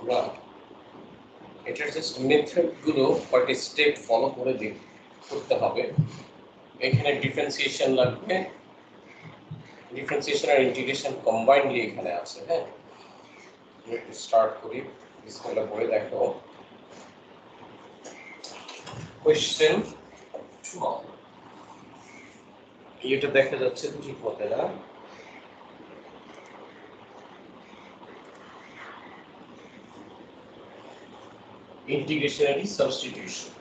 আমরা এটার just method গুলো কয়েকটি স্টেপ ফলো করে করতে হবে। এখানে ডিফারেন্সিয়েশন লাগবে, ডিফারেন্সিয়েশন আর ইন্টিগ্রেশন কম্বাইন্ডলি এখানে আছে। হ্যাঁ, একটু স্টার্ট করি, বিসমিল্লাহ পড়ে দেখো। কোয়েশ্চেন 12, এটা দেখা যাচ্ছে ঠিক মতে না। Integrationary substitution.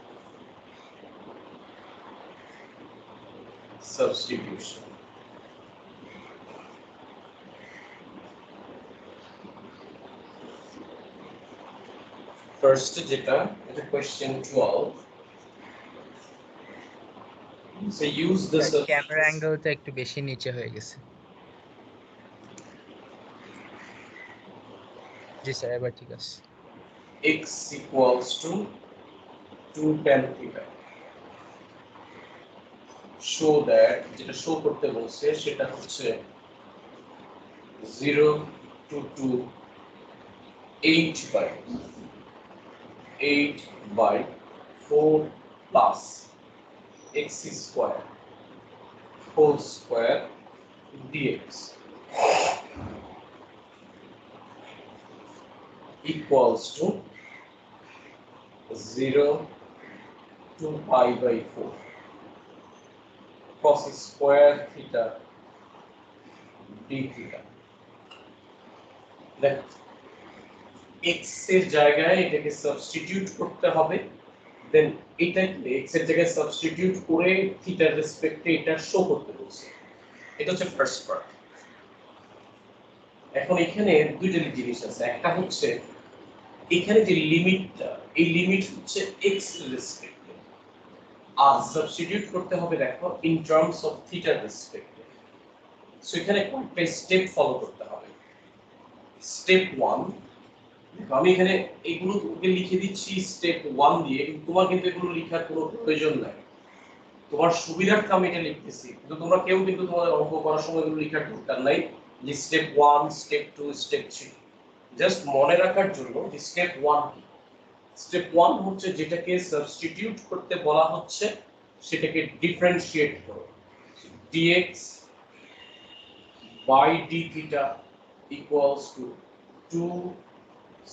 First যেটা এটা question 12. So use the camera অ্যাঙ্গেলটা একটু বেশি নিচে হয়ে গেছে। জি স্যার, এবার ঠিক আছে। x equals to 2 tan theta. Show that, যেটা শো করতে বলছে সেটা হচ্ছে 0 to 2 8 by 4 plus x square whole square dx equals to 0 to pi by 4 cos square theta d theta. দেখ, x এর জায়গায় এটাকে সাবস্টিটিউট করতে হবে, দেন এটাকে x এর জায়গায় সাবস্টিটিউট করে থিটার রেসপেক্টে এটা শো করতে বলছে। এটা হচ্ছে ফার্স্ট পার্ট। এখন এখানে দুইটা জিনিস আছে, একটা হচ্ছে এখানে যে লিমিটটা, এই লিমিট হচ্ছে x এর রেসপেক্টে, আর সাবস্টিটিউট করতে হবে দেখো ইন টার্মস অফ থিটার রেসপেক্টে। সো এখানে কয়েকটা স্টেপ ফলো করতে হবে। স্টেপ 1, আমি এখানে এগুলো তোমাকে লিখে দিচ্ছি স্টেপ 1 দিয়ে, কিন্তু তোমার কিন্তু এগুলো লেখার কোনো প্রয়োজন নাই। তোমার সুবিধার্থে আমি এটা লিখতেছি, কিন্তু তোমরা কেউ কিন্তু তোমাদের অঙ্ক করার সময় এগুলো লেখার দরকার নাই যে স্টেপ 1, স্টেপ 2, স্টেপ 3। জাস্ট মনে রাখার জন্য যে স্টেপ 1 কি। স্টেপ 1 হচ্ছে যেটাকে সাবস্টিটিউট করতে বলা হচ্ছে সেটাকে ডিফারেন্সিয়েট করো। dx by d theta equals to 2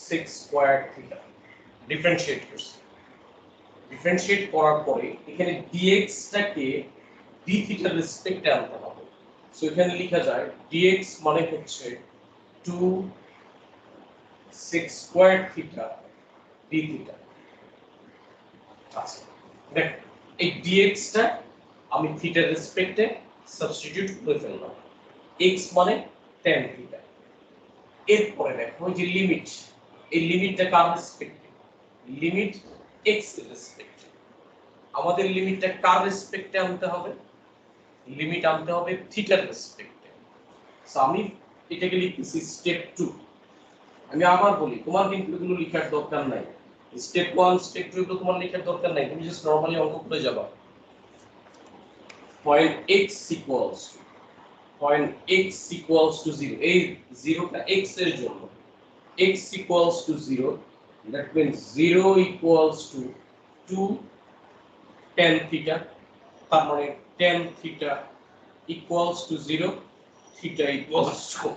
6 squared theta। Differentiate করছি, ডিফারেন্সিয়েট করার পরে এখানে dx টাকে d থিটার রেসপেক্টে আনতে হবে। সো এখানে লেখা যায় dx মানে হচ্ছে 2 6 স্কয়ার থিটা d থিটা। আচ্ছা, দেখ এই dx টা আমি থিটার রেসপেক্টে সাবস্টিটিউট করে ফেললাম, x মানে tan থিটা। এরপরে দেখো যে লিমিট, এই লিমিটটা কার রেসপেক্টে? লিমিট x এর রেসপেক্টে। আমাদের লিমিটটা কার রেসপেক্টে আনতে হবে? লিমিট আনতে হবে থিটার রেসপেক্টে। সো আমি এটাকে লিখতেছি স্টেপ 2। আমি আবার বলি, তোমার কিন্তু এগুলো লেখার দরকার নাই। স্টেপ 1, স্টেপ 2 এগুলো তোমার লেখার দরকার নাই, তুমি জাস্ট নরমালি অঙ্ক করে যাবা। Point x equals to, point x equals to 0, এই 0টা x এর জন্য। x equals to 0, that means 0 equals to 2 tan theta, তার মানে tan theta equals to 0, theta equals to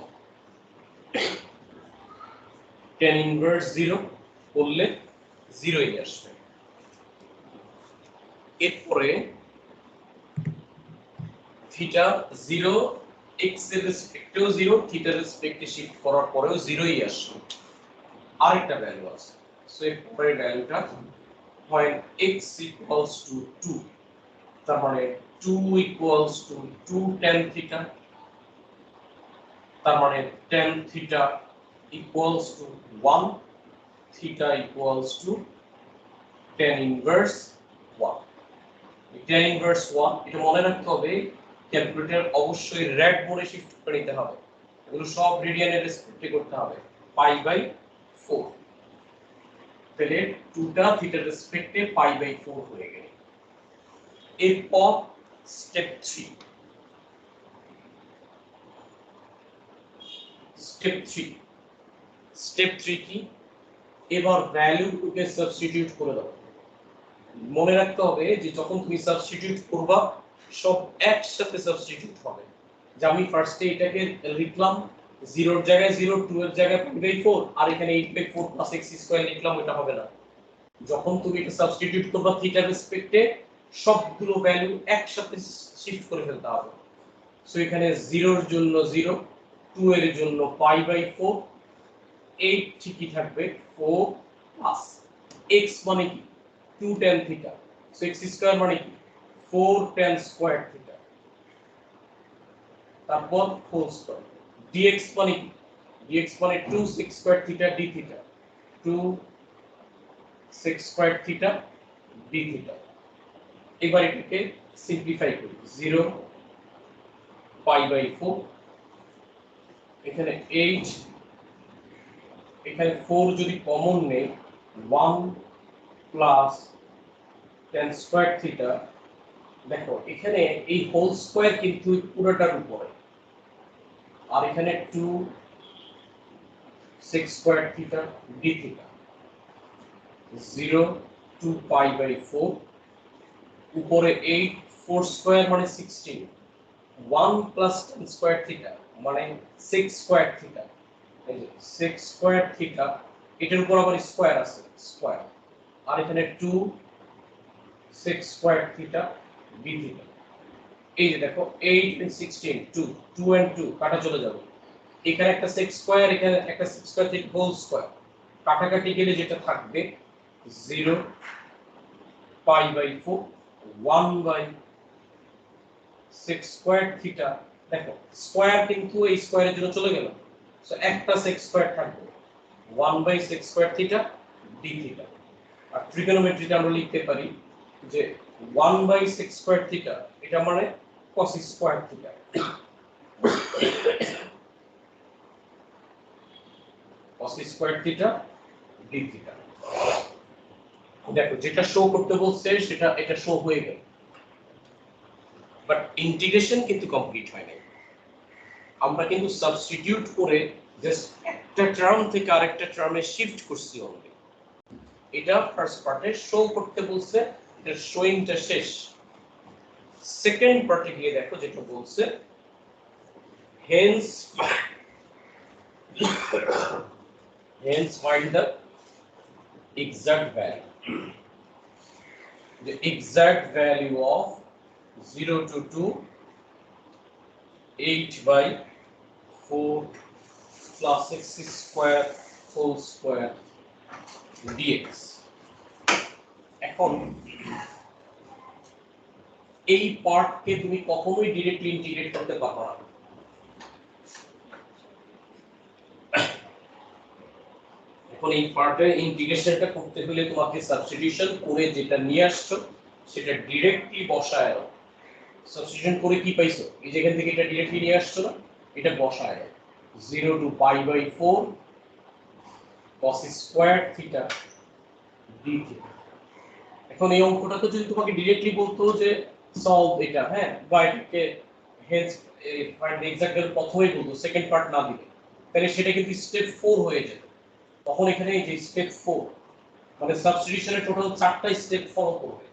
tan inverse 0 করলে 0 ই আসবে। এরপরে theta 0 x এর রেসপেক্টেও 0, theta রেসপেক্টে শিফট করার পরেও 0 ই আসবে। আরেকটা ভ্যালু আছে, সো এর পরের ভ্যালুটা পয়েন্ট x equals to 2, তার মানে 2 equals to 2 tan theta, তার মানে tan theta equals to 1, theta equals to tan inverse 1। tan inverse 1 এটা মনে রাখতে হবে, ক্যালকুলেটর অবশ্যই রেড মোডে শিফট করে নিতে হবে, এগুলো সব রেডিয়ানের রেসপেক্টে করতে হবে। পাই বাই 4, তাহলে 2টা থিটার রেসপেক্টে পাই বাই 4 হয়ে গেল। এরপর স্টেপ 3, স্টেপ 3 কি? এবার ভ্যালুকে সাবস্টিটিউট করে দাও। মনে রাখতে হবে যে যখন তুমি সাবস্টিটিউট করবা সব একসাথে সাবস্টিটিউট হবে। যে আমি ফার্স্টে এটাকে লিখলাম 0 এর জায়গায় 0, 2 এর জায়গায় 4 আর এখানে 8/4 + x² লিখলাম, এটা হবে না। যখন তুমি এটা সাবস্টিটিউট করবা থিটার রেসপেক্টে সবগুলো ভ্যালু একসাথে শিফট করে ফেলতে হবে। সো এখানে 0 এর জন্য 0, 2 এর জন্য π/4, 8 ঠিকই থাকবে 4 প্লাস x মানে কি 2 tan থিটা। সো x² মানে কি 4 tan স্কয়ার থিটা, তারপর হোল স্কয়ার। dx মানে কি dx মানে 2 sec square theta d theta, 2 sec square theta d theta. এবার এটাকে সিম্পলিফাই করি, 0 π/4, এখানে 8, এখানে 4 যদি কমন নেই 1 প্লাস tan স্কয়ার থিটা। দেখো এখানে এই হোল স্কয়ার কিন্তু পুরোটার উপরে, আর এখানে 2 sec square theta d theta, 0 2 π/4, উপরে 8, 4 স্কয়ার মানে 16, 1 প্লাস tan স্কয়ার থিটা মানে 6 স্কয়ার থিটা, এই যে 6 স্কয়ার থিটা, এটার উপর আবার স্কয়ার আছে স্কয়ার, আর এখানে 2 sec square theta d theta. এই যে দেখো 8 and 16, 2 and 2 কাটা চলে যাবে, এখানে একটা sec স্কয়ার, এখানে একটা sec স্কয়ার থেকে হোল স্কয়ার, কাটাকাটি গেলে যেটা থাকবে 0 π/4, 1/6 স্কয়ার থিটা। দেখো স্কয়ার কিন্তু এই স্কয়ারের জন্য চলে গেল, সো একটা sec স্কয়ার থাকবে 1/6 স্কয়ার থিটা d থিটা। আর ট্রিগোনোমেট্রিতে আমরা লিখতে পারি যে 1/6 স্কয়ার থিটা এটা মানে cos square theta, cos square theta d theta. দেখো যেটা শো করতে বলছে সেটা এটা শো হয়ে গেল, বাট ইন্টিগ্রেশন কিন্তু কমপ্লিট হয় নাই। আমরা কিন্তু সাবস্টিটিউট করে জাস্ট একটা টার্ম থেকে আরেকটা টার্মে শিফট করছি অনলি। এটা ফার্স্ট পার্টে শো করতে বলছে, এটা শোইংটা শেষ। সেকেন্ড পার্টে গিয়ে দেখো যেটা বলছে hence find the exact value, the exact value of 0 to 2, 8/4 plus x square whole square dx। এখন এই পার্টকে তুমি কখনোই ডাইরেক্টলি ইন্টিগ্রেট করতে পারবে না। এখন এই পার্টে ইন্টিগ্রেশনটা করতে হলে তোমাকে সাবস্টিটিউশন করে যেটা নিয়ে আসছো সেটা ডাইরেক্টলি বসায় দাও। সাবস্টিটিউশন করে কি পাইছো, এই যেখান থেকে এটা ডাইরেক্টলি নিয়ে আসছো না, এটা বসায় দাও। 0 to π/4 cos square theta d theta. এখন এই অঙ্কটা তো যদি তোমাকে ডাইরেক্টলি বলতো যে সলভ এটা, হ্যাঁ, বা এটাকে hence find the exact value প্রথমেই বলতো, সেকেন্ড পার্ট না দিলে, তাহলে সেটা কিন্তু স্টেপ 4 হয়ে যেত। তখন এখানে এই যে স্টেপ 4 মানে সাবস্টিটিউশনের টোটাল 4টা স্টেপ ফলো করবে।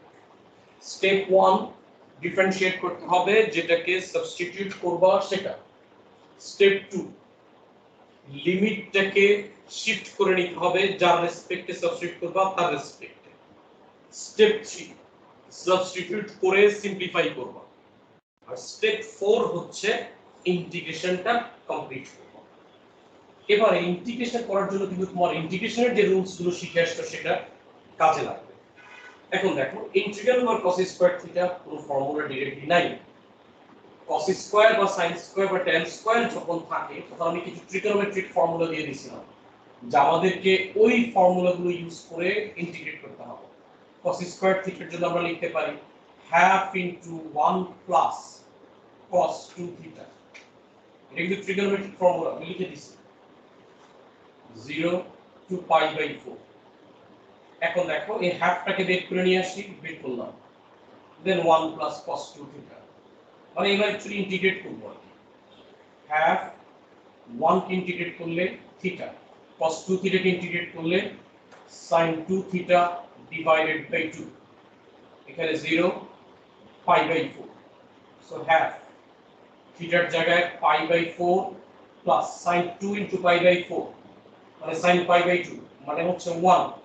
স্টেপ 1 ডিফারেনশিয়েট করতে হবে, যেটাকে সাবস্টিটিউট করবা সেটা। স্টেপ 2 লিমিটটাকে শিফট করে নিতে হবে, যার রেসপেক্টে সাবস্টিটিউট করবা তার রেসপেক্টে। স্টেপ 3 সাবস্টিটিউট করে সিম্পলিফাই করবা। আর স্টেপ 4 হচ্ছে ইন্টিগ্রেশনটা কমপ্লিট করবা। এবারে ইন্টিগ্রেশন করার জন্য কিন্তু তোমার ইন্টিগ্রেশনের যে রুলস গুলো শিখে আসছো সেটা কাজে লাগবে। এখন দেখো ইন্টিগ্রাল বা cos স্কয়ার থিটা কোনো ফর্মুলা ডাইরেক্টলি নাই। cos স্কয়ার বা sin স্কয়ার বা tan স্কয়ার যখন থাকে তখন আমি কিছু ট্রিগোনোমেট্রিক ফর্মুলা দিয়ে দিছিলাম, যা আমাদেরকে ওই ফর্মুলাগুলো ইউজ করে ইন্টিগ্রেট করতে হবে। cos স্কয়ার থিটার জন্য আমরা লিখতে পারি half into 1 plus cos 2 theta. এটা কিন্তু ট্রিগোনোমেট্রিক ফর্মুলা আমি লিখে দিছি, 0 to π/4। এখন দেখো এই হাফটাকে বের করে নিয়ে আসি, বের করলাম, দেন 1 plus cos 2 থিটা, মানে এবার অ্যাকচুয়ালি ইন্টিগ্রেট করব। হাফ 1 কে ইন্টিগ্রেট করলে থিটা, cos 2 থিটা কে ইন্টিগ্রেট করলে sin 2 theta divided by 2 এখানে 0 pi by 4 so half থিটার জায়গায় pi by 4 plus sin 2 into pi by 4 মানে sin pi by 2 মানে হচ্ছে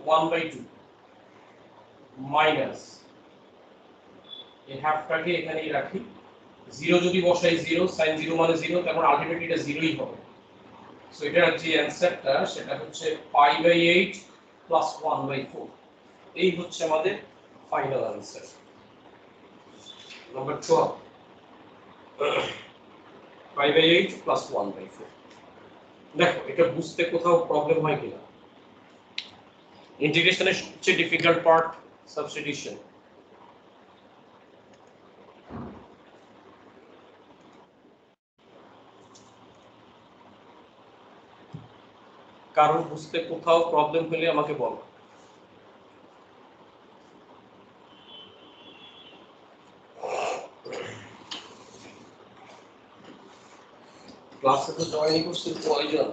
1 by 2 মাইনাস এই হাফটাকে এখানেই রাখি 0 যদি বসাই 0 sin 0 মানে 0 তার মানে আলটিমেটলি এটা 0ই হবে সো এটার যে অ্যানসারটা সেটা হচ্ছে pi by 8 plus 1 by 4 এই হচ্ছে আমাদের final answer number 12 pi by 8 plus 1 by 4 দেখো এটা বুঝতে কোথাও প্রবলেম হয় কিনা ইন্টিগ্রেশনের সবচেয়ে ডিফিকাল্ট পার্ট সাবস্টিটিউশন কারণ বুঝতে কোথাও প্রবলেম হলে আমাকে বলো ক্লাসে তো জয়েন করতে কয়জন